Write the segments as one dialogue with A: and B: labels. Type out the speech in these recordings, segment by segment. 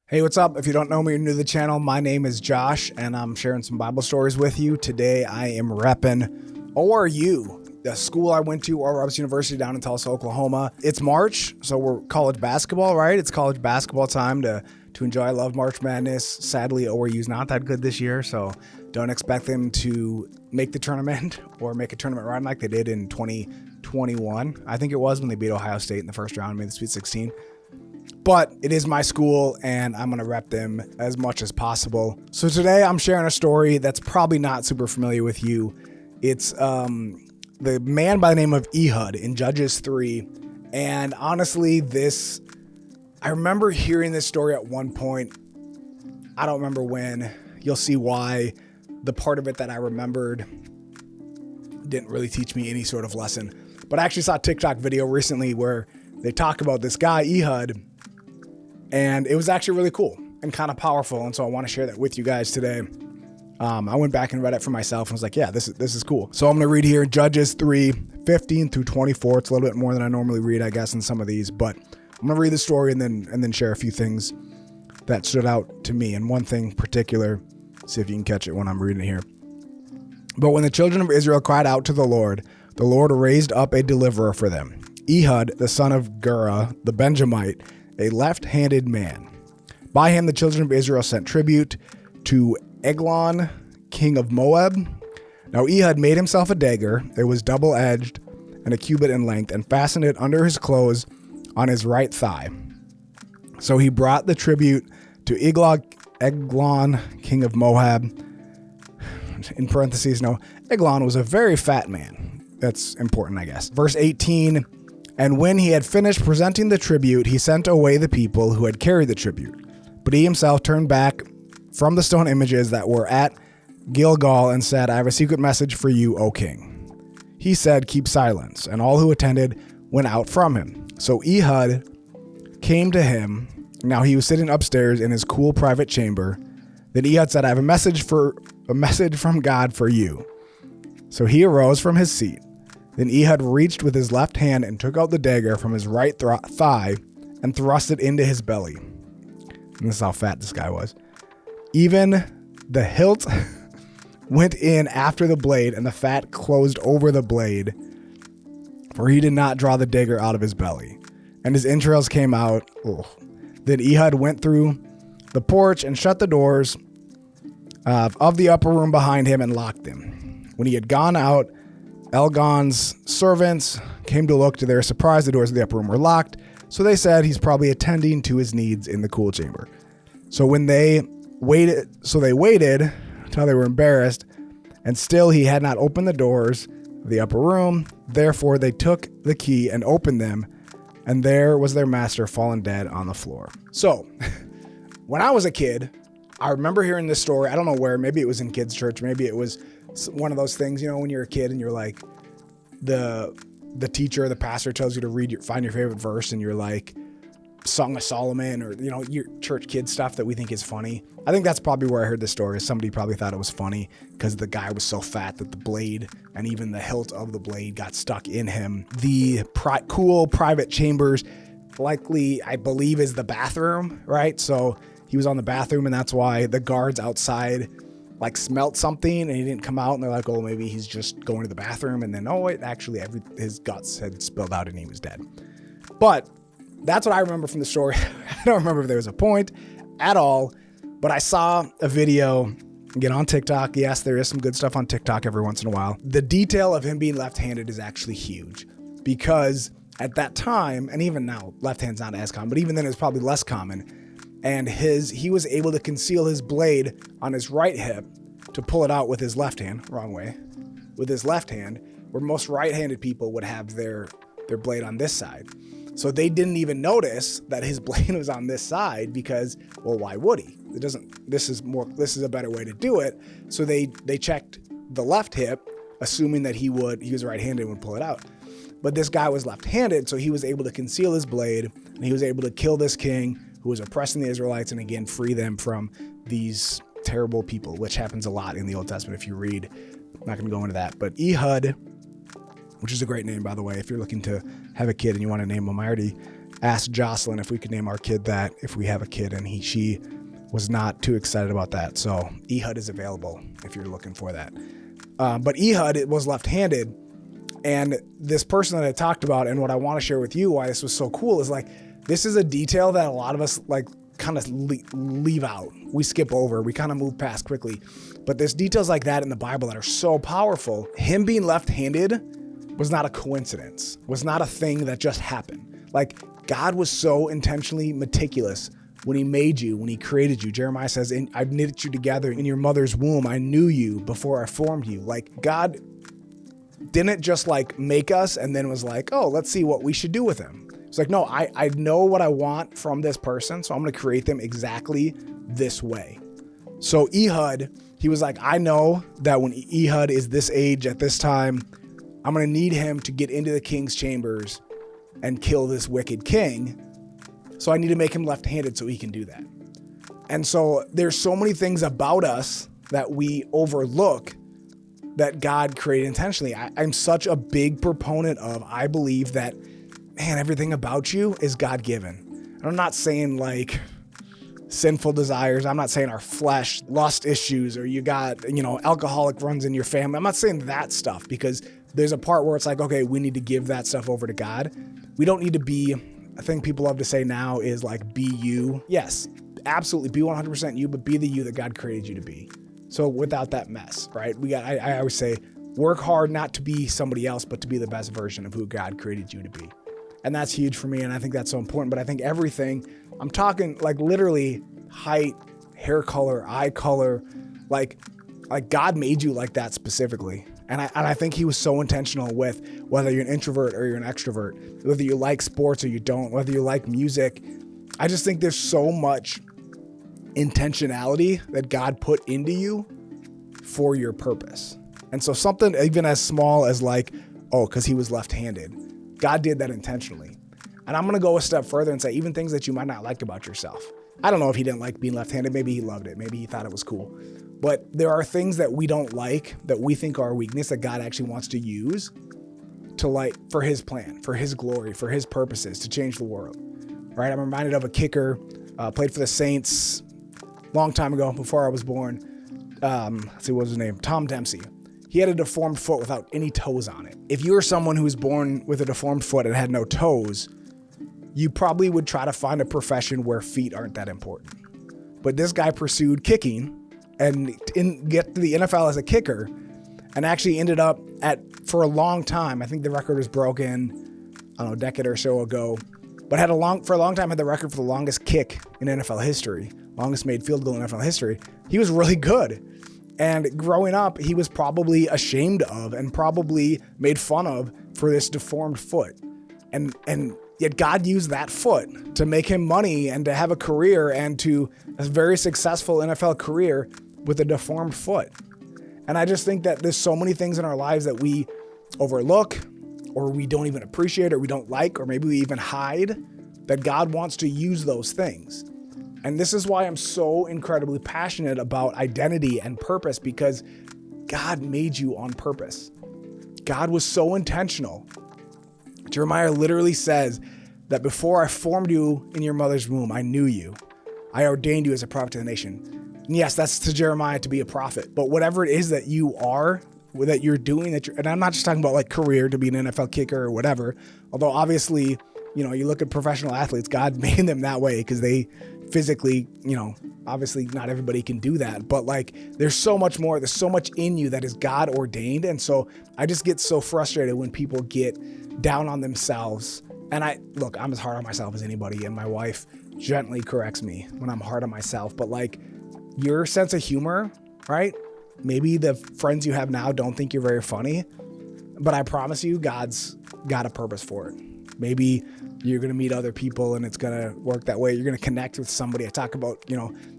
A: Hey, what's up? If you don't know me, you're new to the channel, my name is Josh, and I'm sharing some Bible stories with you. Today, I am repping ORU, the school I went to, Oral Roberts University down in Tulsa, Oklahoma. It's March, so we're college basketball, right? It's college basketball time to enjoy. I love March Madness. Sadly, ORU's not that good this year, so don't expect them to make the tournament or make a tournament run like they did in 2021. I think it was when they beat Ohio State in the first round, made the Sweet 16. But it is my school, and I'm going to rep them as much as possible. So today I'm sharing a story that's probably not super familiar with you. It's the man by the name of Ehud in Judges 3. And honestly, I remember hearing this story at one point. I don't remember when. You'll see why. The part of it that I remembered didn't really teach me any sort of lesson. But I actually saw a TikTok video recently where they talk about this guy, Ehud, and it was actually really cool and kind of powerful. And so I want to share that with you guys today. I went back and read it for myself and was like, yeah, this is cool. So I'm going to read here Judges 3:15 through 24. It's a little bit more than I normally read, I guess, in some of these, but I'm going to read the story and then share a few things that stood out to me. And one thing in particular, see if you can catch it when I'm reading it here. But when the children of Israel cried out to the Lord raised up a deliverer for them, Ehud, the son of Gera, the Benjamite, a left-handed man. By him the children of Israel sent tribute to Eglon, king of Moab. Now Ehud made himself a dagger. It was double-edged and a cubit in length, and fastened it under his clothes on his right thigh. So he brought the tribute to Eglon, king of Moab. In parentheses, no, Eglon was a very fat man. That's important, I guess. Verse 18, and when he had finished presenting the tribute, he sent away the people who had carried the tribute. But he himself turned back from the stone images that were at Gilgal and said, I have a secret message for you, O king. He said, keep silence. And all who attended went out from him. So Ehud came to him. Now he was sitting upstairs in his cool private chamber. Then Ehud said, I have a message from God for you. So he arose from his seat. Then Ehud reached with his left hand and took out the dagger from his right thigh and thrust it into his belly. And this is how fat this guy was. Even the hilt went in after the blade, and the fat closed over the blade, for he did not draw the dagger out of his belly. And his entrails came out. Ugh. Then Ehud went through the porch and shut the doors of the upper room behind him and locked them. When he had gone out, Elgon's servants came to look. To their surprise, the doors of the upper room were locked. So they said he's probably attending to his needs in the cool chamber. So they waited until they were embarrassed, and still he had not opened the doors of the upper room. Therefore they took the key and opened them, and there was their master fallen dead on the floor. So when I was a kid, I remember hearing this story. I don't know where. Maybe it was in kids' church. Maybe it was one of those things, when you're a kid and you're like, the teacher, the pastor tells you to find your favorite verse, and you're like, Song of Solomon, or, your church kid stuff that we think is funny. I think that's probably where I heard this story. Somebody probably thought it was funny because the guy was so fat that the blade and even the hilt of the blade got stuck in him. The cool private chambers likely, I believe, is the bathroom, right? So he was on the bathroom, and that's why the guards outside smelt something, and he didn't come out, and they're like, oh, maybe he's just going to the bathroom, and then, actually his guts had spilled out and he was dead. But that's what I remember from the story. I don't remember if there was a point at all, but I saw a video, again, on TikTok. Yes, there is some good stuff on TikTok every once in a while. The detail of him being left-handed is actually huge, because at that time, and even now, left hand's not as common, but even then it's probably less common. And he was able to conceal his blade on his right hip to pull it out with his left hand, wrong way, with his left hand, where most right-handed people would have their blade on this side. So they didn't even notice that his blade was on this side because, well, why would he? This is a better way to do it. So they checked the left hip, assuming that he was right-handed and would pull it out. But this guy was left-handed, so he was able to conceal his blade, and he was able to kill this king who was oppressing the Israelites, and again, free them from these terrible people, which happens a lot in the Old Testament if you read. I'm not going to go into that. But Ehud, which is a great name, by the way, if you're looking to have a kid and you want to name him, I already asked Jocelyn if we could name our kid that if we have a kid, and she was not too excited about that. So Ehud is available if you're looking for that. But Ehud was left-handed, and this person that I talked about, and what I want to share with you why this was so cool is like, this is a detail that a lot of us like kind of leave out. We skip over, we kind of move past quickly. But there's details like that in the Bible that are so powerful. Him being left-handed was not a coincidence, was not a thing that just happened. Like, God was so intentionally meticulous when he made you, when he created you. Jeremiah says, I knit you together in your mother's womb. I knew you before I formed you. Like, God didn't just like make us and then was like, oh, let's see what we should do with him. It's like, no, I know what I want from this person, so I'm going to create them exactly this way. So Ehud, he was like, I know that when Ehud is this age at this time, I'm going to need him to get into the king's chambers and kill this wicked king. So I need to make him left-handed so he can do that. And so there's so many things about us that we overlook that God created intentionally. I'm such a big proponent of, I believe that, man, everything about you is God-given. And I'm not saying like sinful desires. I'm not saying our flesh, lust issues, or you got, alcoholic runs in your family. I'm not saying that stuff, because there's a part where it's like, okay, we need to give that stuff over to God. We don't need to be, I think people love to say now is like, be you. Yes, absolutely. Be 100% you, but be the you that God created you to be. So without that mess, right? I always say, work hard not to be somebody else, but to be the best version of who God created you to be. And that's huge for me. And I think that's so important. But I think everything, I'm talking like literally height, hair color, eye color, like God made you like that specifically. And I think he was so intentional with whether you're an introvert or you're an extrovert, whether you like sports or you don't, whether you like music. I just think there's so much intentionality that God put into you for your purpose. And so something even as small as like, oh, because he was left-handed, God did that intentionally. And I'm going to go a step further and say even things that you might not like about yourself. I don't know if he didn't like being left-handed. Maybe he loved it. Maybe he thought it was cool. But there are things that we don't like that we think are a weakness that God actually wants to use to like for his plan, for his glory, for his purposes, to change the world. Right? I'm reminded of a kicker, played for the Saints long time ago before I was born. Let's see, what was his name? Tom Dempsey. He had a deformed foot without any toes on it. If you were someone who was born with a deformed foot and had no toes, you probably would try to find a profession where feet aren't that important. But this guy pursued kicking and get to the NFL as a kicker, and actually ended up for a long time, I think the record was broken, I don't know, a decade or so ago, but for a long time had the record for the longest kick in NFL history, longest made field goal in NFL history. He was really good. And growing up, he was probably ashamed of and probably made fun of for this deformed foot. And yet God used that foot to make him money and to have a career and to a very successful NFL career with a deformed foot. And I just think that there's so many things in our lives that we overlook, or we don't even appreciate, or we don't like, or maybe we even hide, that God wants to use those things. And this is why I'm so incredibly passionate about identity and purpose, because God made you on purpose. God was so intentional. Jeremiah literally says that before I formed you in your mother's womb, I knew you. I ordained you as a prophet to the nation. And yes, that's to Jeremiah to be a prophet. But whatever it is that you are, that you're doing, and I'm not just talking about like career to be an NFL kicker or whatever, although obviously, you look at professional athletes, God made them that way because they physically, obviously not everybody can do that, but like there's so much more, there's so much in you that is God ordained. And so I just get so frustrated when people get down on themselves. And I'm as hard on myself as anybody, and my wife gently corrects me when I'm hard on myself, but like your sense of humor, right? Maybe the friends you have now don't think you're very funny, but I promise you God's got a purpose for it. Maybe you're going to meet other people and it's going to work that way. You're going to connect with somebody. I talk about,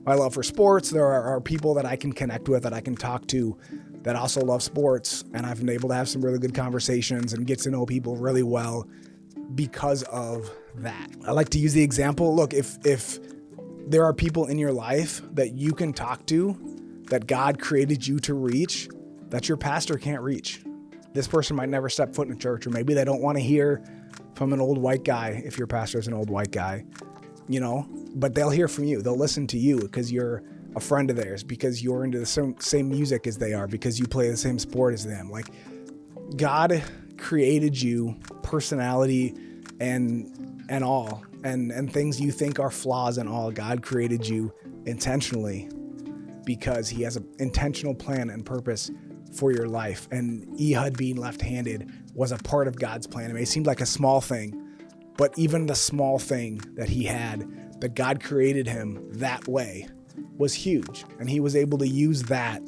A: my love for sports. There are people that I can connect with, that I can talk to, that also love sports. And I've been able to have some really good conversations and get to know people really well because of that. I like to use the example. Look, if there are people in your life that you can talk to, that God created you to reach, that your pastor can't reach. This person might never step foot in a church, or maybe they don't want to hear from an old white guy, if your pastor is an old white guy, but they'll hear from you. They'll listen to you because you're a friend of theirs, because you're into the same music as they are, because you play the same sport as them. Like, God created you, personality and all, and things you think are flaws and all. God created you intentionally because he has an intentional plan and purpose for your life. And Ehud being left-handed was a part of God's plan. It may seem like a small thing, but even the small thing that he had, that God created him that way, was huge. And he was able to use that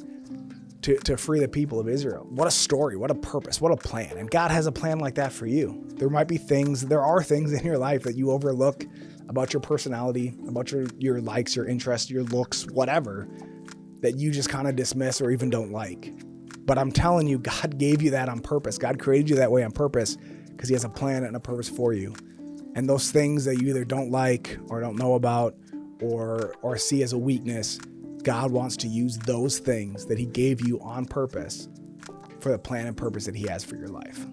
A: to free the people of Israel. What a story, what a purpose, what a plan. And God has a plan like that for you. There are things in your life that you overlook about your personality, about your likes, your interests, your looks, whatever, that you just kind of dismiss or even don't like. But I'm telling you, God gave you that on purpose. God created you that way on purpose because he has a plan and a purpose for you. And those things that you either don't like or don't know about or see as a weakness, God wants to use those things that he gave you on purpose for the plan and purpose that he has for your life.